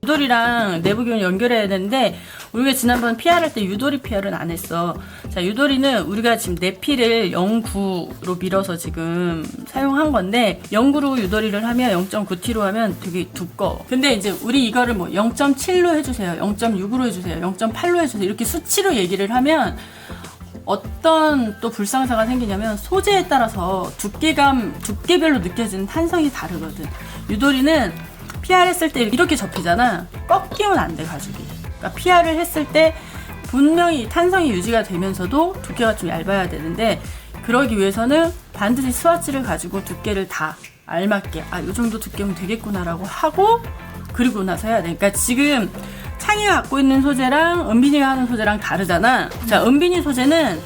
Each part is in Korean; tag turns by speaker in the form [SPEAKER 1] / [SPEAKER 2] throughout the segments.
[SPEAKER 1] 유도리랑 내부 기본 연결해야 되는데 우리가 지난번 PR 할 때 유도리 PR은 안 했어. 자, 유도리는 우리가 지금 내피를 0.9로 밀어서 지금 사용한 건데 0.9로 유도리를 하면 0.9T로 하면 되게 두꺼워. 근데 이제 우리 이거를 뭐 0.7로 해주세요, 0.6으로 해주세요, 0.8로 해주세요 이렇게 수치로 얘기를 하면 어떤 또 불상사가 생기냐면 소재에 따라서 두께별로 느껴지는 탄성이 다르거든. 유도리는 PR 했을 때 이렇게 접히잖아. 꺾이면 안 돼, 가죽이. 그러니까 PR을 했을 때 분명히 탄성이 유지가 되면서도 두께가 좀 얇아야 되는데 그러기 위해서는 반드시 스와치를 가지고 두께를 다 알맞게 이 정도 두께면 되겠구나라고 하고 그리고 나서 해야 돼. 그러니까 지금 창이가 갖고 있는 소재랑 은빈이가 하는 소재랑 다르잖아. 자, 은빈이 소재는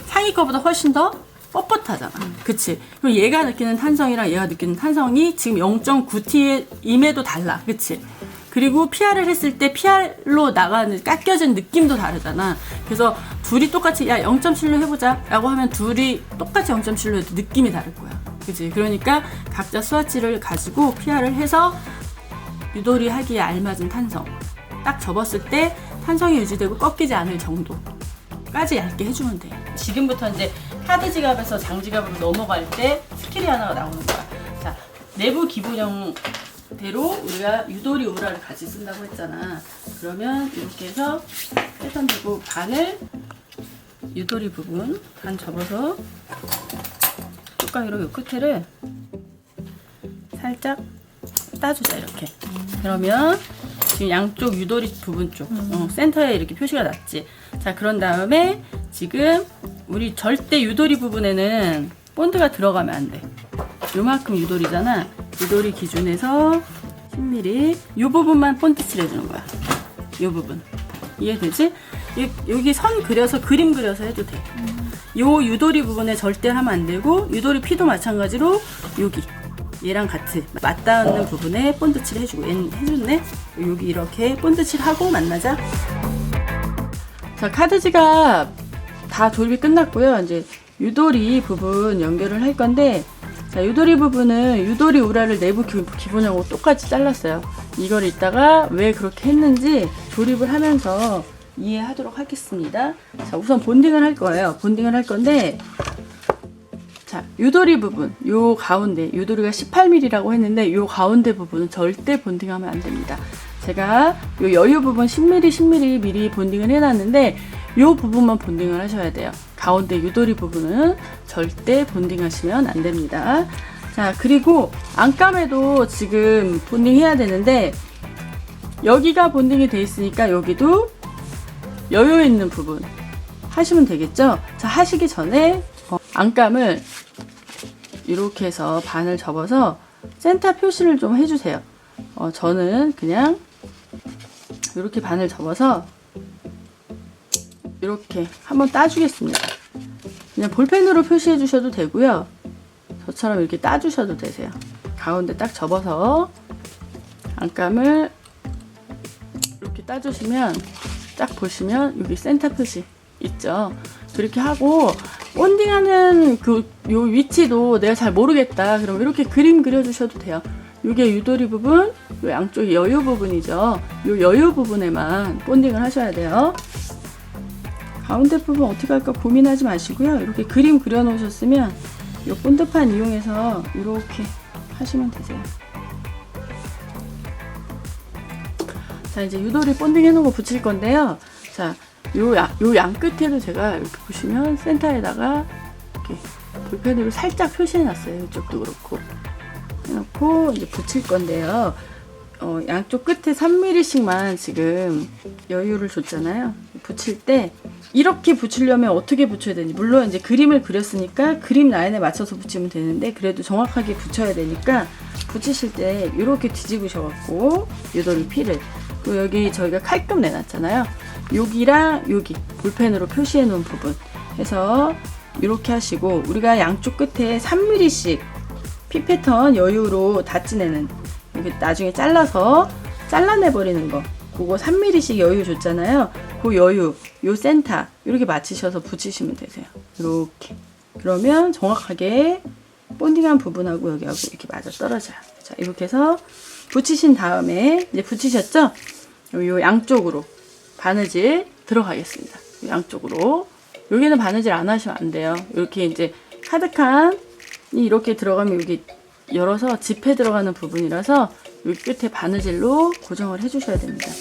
[SPEAKER 1] 창이 거보다 훨씬 더 뻣뻣하잖아. 그치? 그럼 얘가 느끼는 탄성이랑 얘가 느끼는 탄성이 지금 0.9T임에도 달라. 그치? 그리고 PR을 했을 때 PR로 나가는 깎여진 느낌도 다르잖아. 그래서 둘이 똑같이 0.7로 해보자 라고 하면 둘이 똑같이 0.7로 해도 느낌이 다를 거야. 그치? 그러니까 각자 스와치를 가지고 PR을 해서 유도리 하기에 알맞은 탄성 딱 접었을 때 탄성이 유지되고 꺾이지 않을 정도까지 얇게 해주면 돼. 지금부터 이제 카드 지갑에서 장지갑으로 넘어갈 때 스킬이 하나가 나오는 거야. 자, 내부 기본형대로 우리가 유도리 우라를 같이 쓴다고 했잖아. 그러면 이렇게 해서 패턴 들고 반을 유도리 부분 반 접어서 뚜껑으로 요 끝에를 살짝 따주자 이렇게. 그러면 지금 양쪽 유도리 부분 쪽 센터에 이렇게 표시가 났지. 자, 그런 다음에 지금 우리 절대 유도리 부분에는 본드가 들어가면 안 돼. 요만큼 유도리잖아. 유도리 기준에서 10mm 요 부분만 본드 칠해주는 거야. 요 부분 이해되지? 여기 선 그려서 그림 그려서 해도 돼. 요 유도리 부분에 절대 하면 안 되고 유도리 피도 마찬가지로 여기 얘랑 같이 맞닿는 부분에 본드칠 해주고 얘는 해줬네. 여기 이렇게 본드칠 하고 만나자. 자, 카드 지갑 다 조립이 끝났고요. 이제 유도리 부분 연결을 할 건데, 자, 유도리 부분은 유도리 우라를 내부 기본형으로 똑같이 잘랐어요. 이걸 이따가 왜 그렇게 했는지 조립을 하면서 이해하도록 하겠습니다. 자, 우선 본딩을 할 거예요. 본딩을 할 건데, 자, 유도리 부분, 요 가운데, 유도리가 18mm라고 했는데, 요 가운데 부분은 절대 본딩하면 안 됩니다. 제가 요 여유 부분 10mm, 10mm 미리 본딩을 해놨는데, 요 부분만 본딩을 하셔야 돼요. 가운데 유도리 부분은 절대 본딩하시면 안 됩니다. 자, 그리고 안감에도 지금 본딩해야 되는데, 여기가 본딩이 돼 있으니까 여기도 여유 있는 부분 하시면 되겠죠? 자, 하시기 전에 안감을 이렇게 해서 반을 접어서 센터 표시를 좀 해주세요. 저는 그냥 이렇게 반을 접어서 이렇게 한번 따주겠습니다. 그냥 볼펜으로 표시해 주셔도 되고요. 저처럼 이렇게 따주셔도 되세요. 가운데 딱 접어서 안감을 이렇게 따주시면 딱 보시면 여기 센터 표시 있죠. 그렇게 하고 본딩하는 요 위치도 내가 잘 모르겠다. 그럼 이렇게 그림 그려주셔도 돼요. 이게 유도리 부분, 요 양쪽이 여유 부분이죠. 요 여유 부분에만 본딩을 하셔야 돼요. 가운데 부분 어떻게 할까 고민하지 마시고요. 이렇게 그림 그려 놓으셨으면 요 본드판 이용해서 이렇게 하시면 되세요. 자, 이제 유도리 본딩 해놓은 거 붙일 건데요. 자, 요 양 끝에도 제가 이렇게 보시면 센터에다가 이렇게 볼펜으로 살짝 표시해 놨어요. 이쪽도 그렇고 해놓고 이제 붙일 건데요. 양쪽 끝에 3mm씩만 지금 여유를 줬잖아요. 붙일 때 이렇게 붙이려면 어떻게 붙여야 되는지, 물론 이제 그림을 그렸으니까 그림 라인에 맞춰서 붙이면 되는데 그래도 정확하게 붙여야 되니까 붙이실 때 이렇게 뒤집으셔갖고 유도리 피를, 또 여기 저희가 칼금 내놨잖아요. 여기랑 여기 볼펜으로 표시해 놓은 부분 해서 이렇게 하시고, 우리가 양쪽 끝에 3mm씩 피 패턴 여유로 다 찌내는, 이렇게 나중에 잘라서 잘라내 버리는 거, 그거 3mm씩 여유 줬잖아요. 그 여유 요 센터 이렇게 맞추셔서 붙이시면 되세요. 이렇게. 그러면 정확하게 본딩한 부분하고 여기하고 이렇게 맞아 떨어져요. 자, 이렇게 해서 붙이신 다음에 이제 붙이셨죠? 요 양쪽으로 바느질 들어가겠습니다. 양쪽으로. 여기는 바느질 안 하시면 안 돼요. 이렇게 이제 카드칸이 이렇게 들어가면 여기 열어서 지폐 들어가는 부분이라서 여기 끝에 바느질로 고정을 해주셔야 됩니다.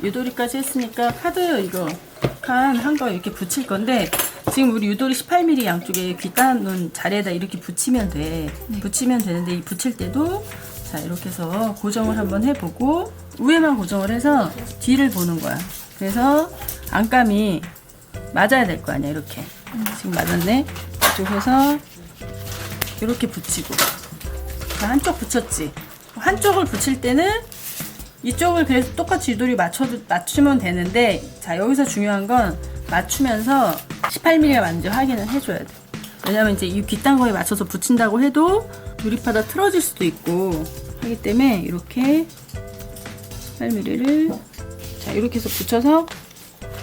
[SPEAKER 1] 유도리까지 했으니까 카드 이거 칸 한 거 이렇게 붙일 건데, 지금 우리 유도리 18mm 양쪽에 귓단은 자리에다 이렇게 붙이면 돼. 네. 붙이면 되는데 이 붙일 때도 자 이렇게 해서 고정을 한번 해보고 위에만 고정을 해서 뒤를 보는 거야. 그래서 안감이 맞아야 될 거 아니야. 이렇게 지금 맞았네. 이쪽에서 이렇게 붙이고, 자, 한쪽 붙였지. 한쪽을 붙일 때는 이쪽을 그래서 똑같이 유도리 맞추면 되는데, 자 여기서 중요한 건 맞추면서 18mm가 맞는지 확인을 해줘야 돼. 왜냐면 이제 이 귓단거에 맞춰서 붙인다고 해도 조립하다 틀어질 수도 있고 하기 때문에 이렇게 18mm를 자 이렇게 해서 붙여서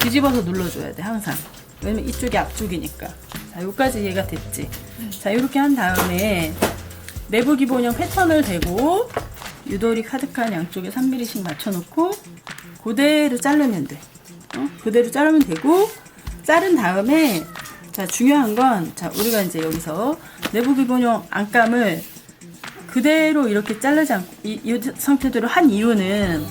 [SPEAKER 1] 뒤집어서 눌러줘야 돼 항상. 왜냐면 이쪽이 앞쪽이니까. 자 여기까지 이해가 됐지. 자 이렇게 한 다음에 내부 기본형 패턴을 대고 유도리 카드칸 양쪽에 3mm씩 맞춰놓고 그대로 자르면 돼. 그대로 자르면 되고, 자른 다음에 자 중요한 건 자 우리가 이제 여기서 내부 기본형 안감을 그대로 이렇게 자르지 않고 이 상태대로 한 이유는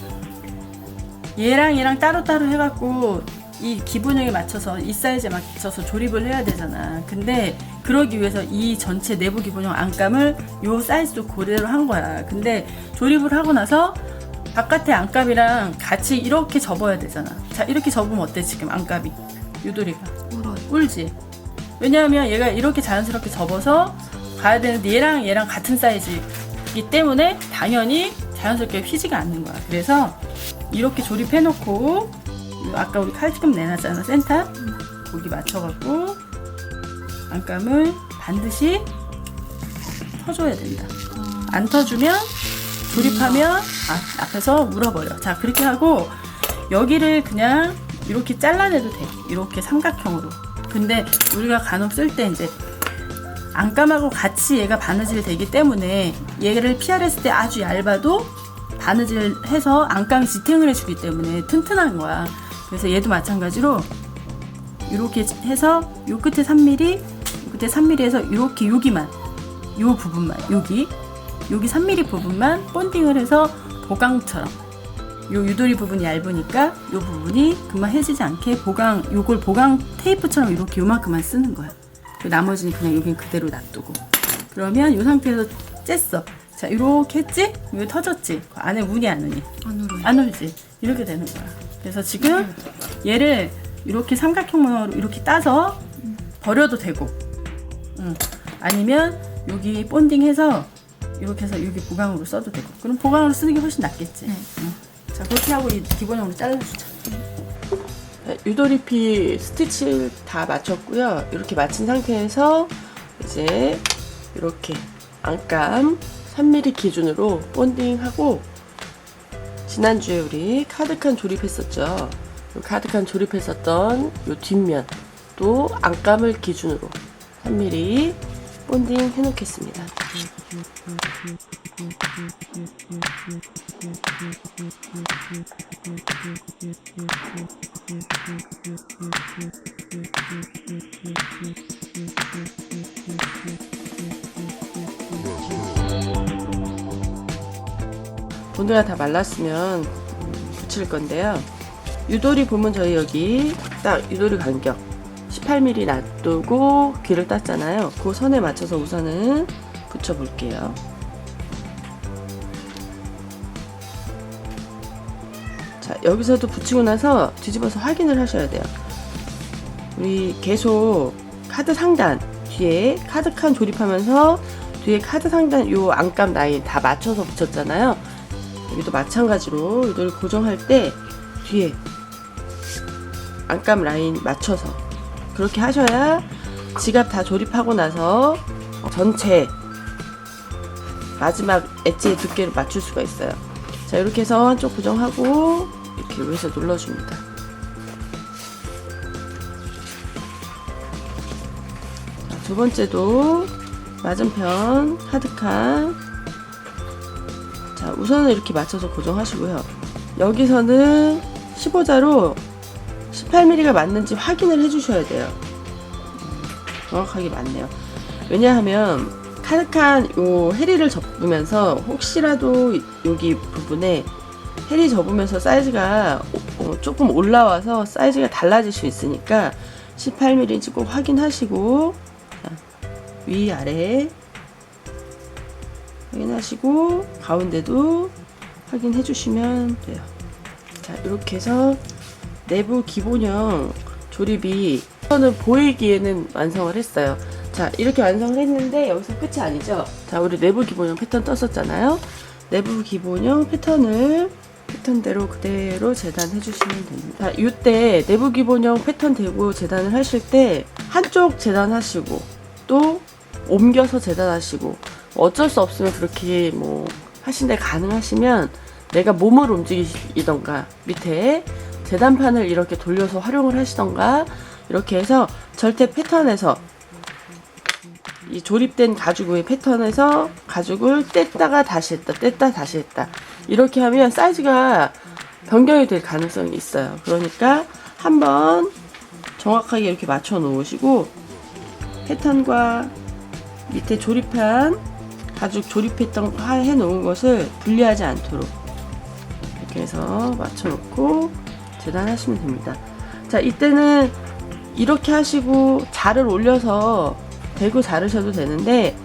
[SPEAKER 1] 얘랑 따로따로 해갖고 이 기본형에 맞춰서 이 사이즈에 맞춰서 조립을 해야 되잖아. 근데 그러기 위해서 이 전체 내부 기본형 안감을 요 사이즈도 그대로 한 거야. 근데 조립을 하고 나서 바깥에 안감이랑 같이 이렇게 접어야 되잖아. 자 이렇게 접으면 어때 지금 안감이? 유도리가 울지? 왜냐하면 얘가 이렇게 자연스럽게 접어서 가야 되는데 얘랑 같은 사이즈이기 때문에 당연히 자연스럽게 휘지가 않는 거야. 그래서 이렇게 조립해놓고 아까 우리 칼집 내놨잖아, 센터. 거기 맞춰갖고 안감을 반드시 터줘야 된다. 안 터주면 조립하면 앞에서 물어버려. 자 그렇게 하고 여기를 그냥 이렇게 잘라내도 돼. 이렇게 삼각형으로. 근데 우리가 간혹 쓸 때 이제 안감하고 같이 얘가 바느질 되기 때문에 얘를 PR했을 때 아주 얇아도 바느질 해서 안감이 지탱을 해주기 때문에 튼튼한 거야. 그래서 얘도 마찬가지로 이렇게 해서 요 끝에 3mm, 요 끝에 3mm에서 이렇게 여기만, 요 부분만, 여기 3mm 부분만 본딩을 해서 보강처럼, 요 유도리 부분이 얇으니까 요 부분이 금방 해지지 않게 요걸 보강 테이프처럼 이렇게 요만큼만 쓰는 거야. 나머지는 그냥 여긴 그대로 놔두고. 그러면 요 상태에서 쬐어. 자, 이렇게 했지? 여기 터졌지? 그 안에 우니 안 우니? 안 울지? 이렇게 되는 거야. 그래서 지금 얘를 이렇게 삼각형 모양으로 이렇게 따서 버려도 되고, 아니면 여기 본딩해서 이렇게 해서 여기 보강으로 써도 되고. 그럼 보강으로 쓰는 게 훨씬 낫겠지? 자, 그렇게 하고 이 기본형으로 잘라주자.
[SPEAKER 2] 유도리피 스티치 다 마쳤고요. 이렇게 마친 상태에서 이제 이렇게 안감 3mm 기준으로 본딩하고, 지난주에 우리 카드칸 조립했었죠. 카드칸 조립했었던 요 뒷면 또 안감을 기준으로 3mm 본딩 해놓겠습니다. 본드가 다 말랐으면 붙일 건데요. 유도리 보면 저희 여기 딱 유도리 간격 18mm 놔두고 귀를 땄잖아요. 그 선에 맞춰서 우선은 붙여 볼게요. 자, 여기서도 붙이고 나서 뒤집어서 확인을 하셔야 돼요. 우리 계속 카드 상단 뒤에 카드칸 조립하면서 뒤에 카드 상단 요 안감 라인 다 맞춰서 붙였잖아요. 여기도 마찬가지로 이걸 고정할 때 뒤에 안감 라인 맞춰서 그렇게 하셔야 지갑 다 조립하고 나서 전체 마지막 엣지의 두께를 맞출 수가 있어요. 자, 이렇게 해서 한쪽 고정하고 이렇게 위에서 눌러줍니다. 자, 두 번째도 맞은편 카드칸. 자, 우선은 이렇게 맞춰서 고정하시고요. 여기서는 15자로 18mm가 맞는지 확인을 해주셔야 돼요. 정확하게 맞네요. 왜냐하면 카드칸 요 해리를 접으면서 혹시라도 여기 부분에 해리 접으면서 사이즈가 조금 올라와서 사이즈가 달라질 수 있으니까 18mm인지 꼭 확인하시고, 자, 위 아래 확인하시고 가운데도 확인해 주시면 돼요. 자, 이렇게 해서 내부 기본형 조립이 저는 보이기에는 완성을 했어요. 자, 이렇게 완성을 했는데 여기서 끝이 아니죠. 자, 우리 내부 기본형 패턴 떴었잖아요. 내부 기본형 패턴대로 그대로 재단해 주시면 됩니다. 자, 이때 내부 기본형 패턴 대고 재단을 하실 때 한쪽 재단하시고 또 옮겨서 재단하시고, 어쩔 수 없으면 그렇게 뭐 하신데 가능하시면 내가 몸을 움직이시던가 밑에 재단판을 이렇게 돌려서 활용을 하시던가, 이렇게 해서 절대 패턴에서 이 조립된 가죽 위의 패턴에서 가죽을 뗐다가 다시 했다, 뗐다 다시 했다, 이렇게 하면 사이즈가 변경이 될 가능성이 있어요. 그러니까 한번 정확하게 이렇게 맞춰 놓으시고 패턴과 밑에 조립한 가죽 조립했던 거 해 놓은 것을 분리하지 않도록 이렇게 해서 맞춰 놓고 재단하시면 됩니다. 자, 이때는 이렇게 하시고 자를 올려서 대고 자르셔도 되는데,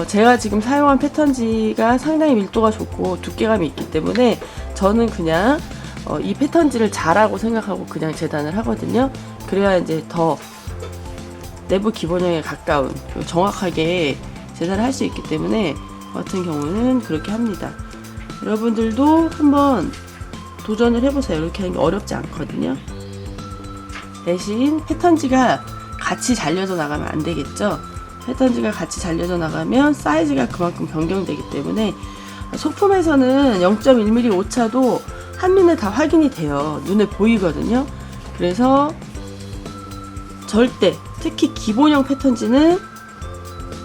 [SPEAKER 2] 제가 지금 사용한 패턴지가 상당히 밀도가 좋고 두께감이 있기 때문에 저는 그냥 이 패턴지를 자라고 생각하고 그냥 재단을 하거든요. 그래야 이제 더 내부 기본형에 가까운 정확하게 재단을 할 수 있기 때문에 저 같은 경우는 그렇게 합니다. 여러분들도 한번 도전을 해보세요. 이렇게 하는 게 어렵지 않거든요. 대신 패턴지가 같이 잘려져 나가면 안 되겠죠. 패턴지가 같이 잘려져 나가면 사이즈가 그만큼 변경되기 때문에 소품에서는 0.1mm 오차도 한눈에 다 확인이 돼요. 눈에 보이거든요. 그래서 절대, 특히 기본형 패턴지는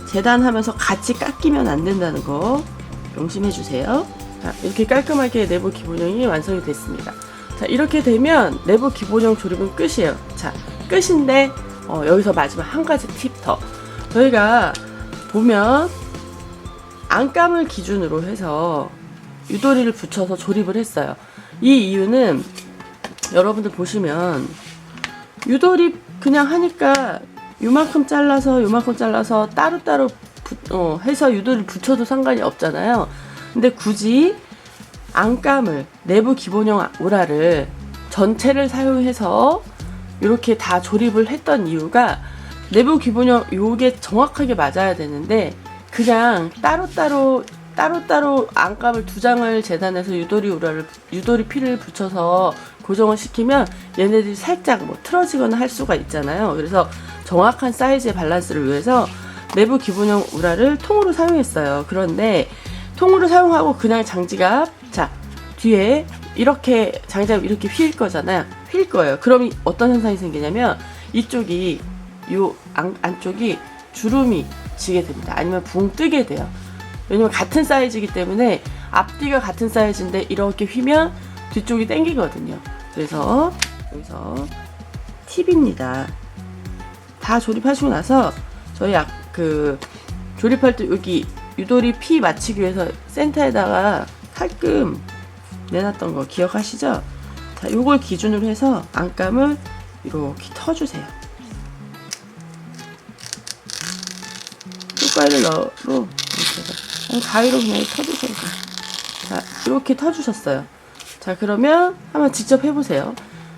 [SPEAKER 2] 재단하면서 같이 깎이면 안 된다는 거 명심해 주세요. 자, 이렇게 깔끔하게 내부 기본형이 완성이 됐습니다. 자, 이렇게 되면 내부 기본형 조립은 끝이에요. 자, 끝인데 여기서 마지막 한 가지 팁 더. 저희가 보면 안감을 기준으로 해서 유도리를 붙여서 조립을 했어요. 이 이유는 여러분들 보시면 유도리 그냥 하니까 요만큼 잘라서 따로따로 해서 유도리를 붙여도 상관이 없잖아요. 근데 굳이 안감을, 내부 기본형 오라를 전체를 사용해서 이렇게 다 조립을 했던 이유가, 내부 기본형 요게 정확하게 맞아야 되는데 그냥 따로따로 안감을 2장을 재단해서 유도리 피를 붙여서 고정을 시키면 얘네들이 살짝 뭐 틀어지거나 할 수가 있잖아요. 그래서 정확한 사이즈의 밸런스를 위해서 내부 기본형 우라를 통으로 사용했어요. 그런데 통으로 사용하고 그냥 장지갑, 자, 뒤에 이렇게 장지갑 이렇게 휠 거잖아요. 휠 거예요. 그럼 어떤 현상이 생기냐면 이쪽이 요 안쪽이 주름이 지게 됩니다. 아니면 붕 뜨게 돼요. 왜냐면 같은 사이즈이기 때문에 앞뒤가 같은 사이즈인데 이렇게 휘면 뒤쪽이 당기거든요. 그래서 여기서 팁입니다. 다 조립하시고 나서 저희 조립할 때 여기 유도리 피 맞추기 위해서 센터에다가 칼끔 내놨던 거 기억하시죠? 자, 요걸 기준으로 해서 안감을 이렇게 터주세요. 뚜까이를 넣어 가위로 그냥 터주세요. 자, 이렇게 터주셨어요. 자, 그러면 한번 직접 해보세요.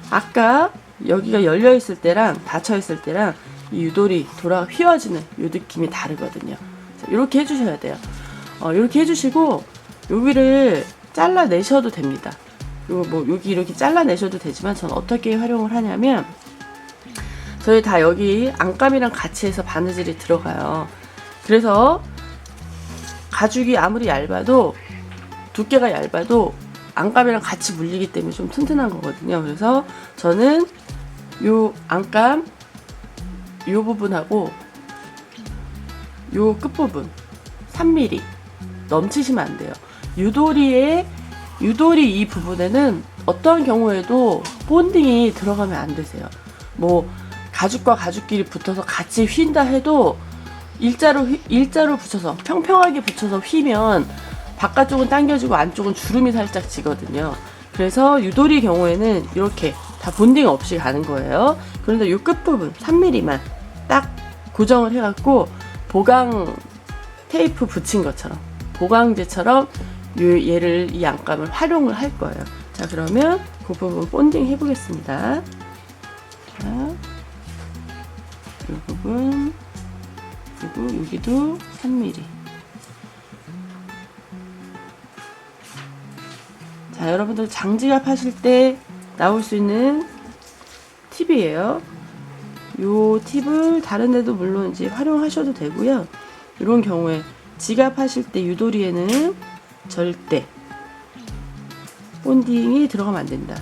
[SPEAKER 2] 아까 여기가 열려있을 때랑 닫혀있을 때랑 이 유돌이 휘어지는 이 느낌이 다르거든요. 자, 이렇게 해주셔야 돼요. 이렇게 해주시고 여기를 잘라내셔도 됩니다. 여기 이렇게 잘라내셔도 되지만 저는 어떻게 활용을 하냐면 저희 다 여기 안감이랑 같이 해서 바느질이 들어가요. 그래서 가죽이 아무리 얇아도 두께가 얇아도 안감이랑 같이 물리기 때문에 좀 튼튼한 거거든요. 그래서 저는 요 안감 요 부분하고 요 끝부분 3mm 넘치시면 안 돼요. 유도리 이 부분에는 어떠한 경우에도 본딩이 들어가면 안 되세요. 뭐 가죽과 가죽끼리 붙어서 같이 휜다 해도 일자로 붙여서 평평하게 붙여서 휘면 바깥쪽은 당겨지고 안쪽은 주름이 살짝 지거든요. 그래서 유도리 경우에는 이렇게 다 본딩 없이 가는 거예요. 그런데 이 끝부분 3mm만 딱 고정을 해갖고 보강 테이프 붙인 것처럼 보강제처럼 얘를 이 안감을 활용을 할 거예요. 자, 그러면 그 부분 본딩 해보겠습니다. 자, 이 부분 그리고 여기도 3mm. 자, 여러분들 장지갑 하실 때 나올 수 있는 팁이에요. 요 팁을 다른 데도 물론 이제 활용하셔도 되고요. 이런 경우에 지갑 하실 때 유도리에는 절대 본딩이 들어가면 안 된다.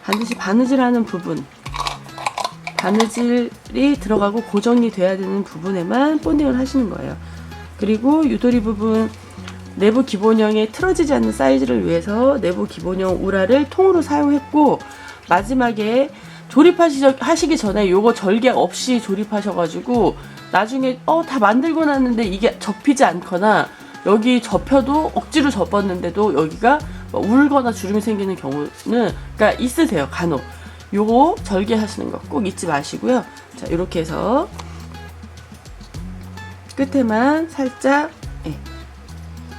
[SPEAKER 2] 반드시 바느질하는 부분, 바느질이 들어가고 고정이 돼야 되는 부분에만 본딩을 하시는 거예요. 그리고 유도리 부분 내부 기본형에 틀어지지 않는 사이즈를 위해서 내부 기본형 우라를 통으로 사용했고, 마지막에 조립하시기 전에 요거 절개 없이 조립하셔가지고 나중에 다 만들고 났는데 이게 접히지 않거나 여기 접혀도 억지로 접었는데도 여기가 울거나 주름이 생기는 경우는 그러니까 있으세요. 간혹 요거 절개하시는 거 꼭 잊지 마시고요. 자, 이렇게 해서 끝에만 살짝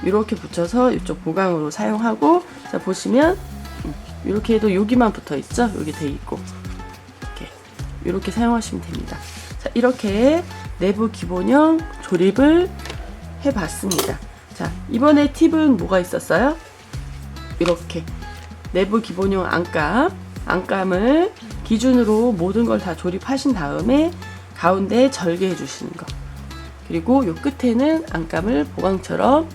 [SPEAKER 2] 이렇게 붙여서 이쪽 보강으로 사용하고, 자 보시면 이렇게 해도 여기만 붙어 있죠. 여기 돼 있고 이렇게 사용하시면 됩니다. 자, 이렇게 내부 기본형 조립을 해봤습니다. 자, 이번에 팁은 뭐가 있었어요? 이렇게 내부 기본형 안감을 기준으로 모든 걸 다 조립하신 다음에 가운데 절개해 주시는 거, 그리고 요 끝에는 안감을 보강처럼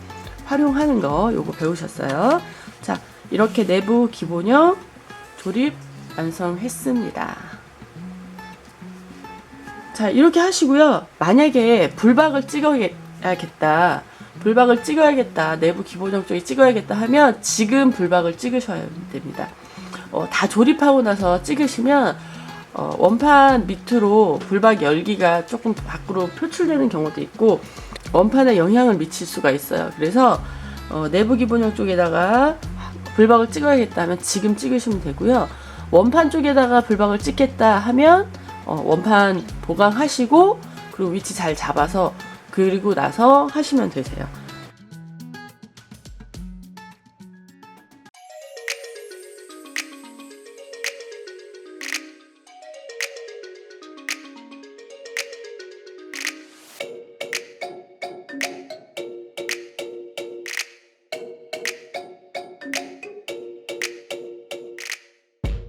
[SPEAKER 2] 활용하는 거, 요거 배우셨어요. 자, 이렇게 내부 기본형 조립 완성했습니다. 자, 이렇게 하시고요. 만약에 불박을 찍어야겠다, 내부 기본형 쪽에 찍어야겠다 하면 지금 불박을 찍으셔야 됩니다. 다 조립하고 나서 찍으시면 원판 밑으로 불박 열기가 조금 밖으로 표출되는 경우도 있고 원판에 영향을 미칠 수가 있어요. 그래서 내부 기본형 쪽에다가 불박을 찍어야겠다 하면 지금 찍으시면 되고요. 원판 쪽에다가 불박을 찍겠다 하면 원판 보강하시고 그리고 위치 잘 잡아서 그리고 나서 하시면 되세요.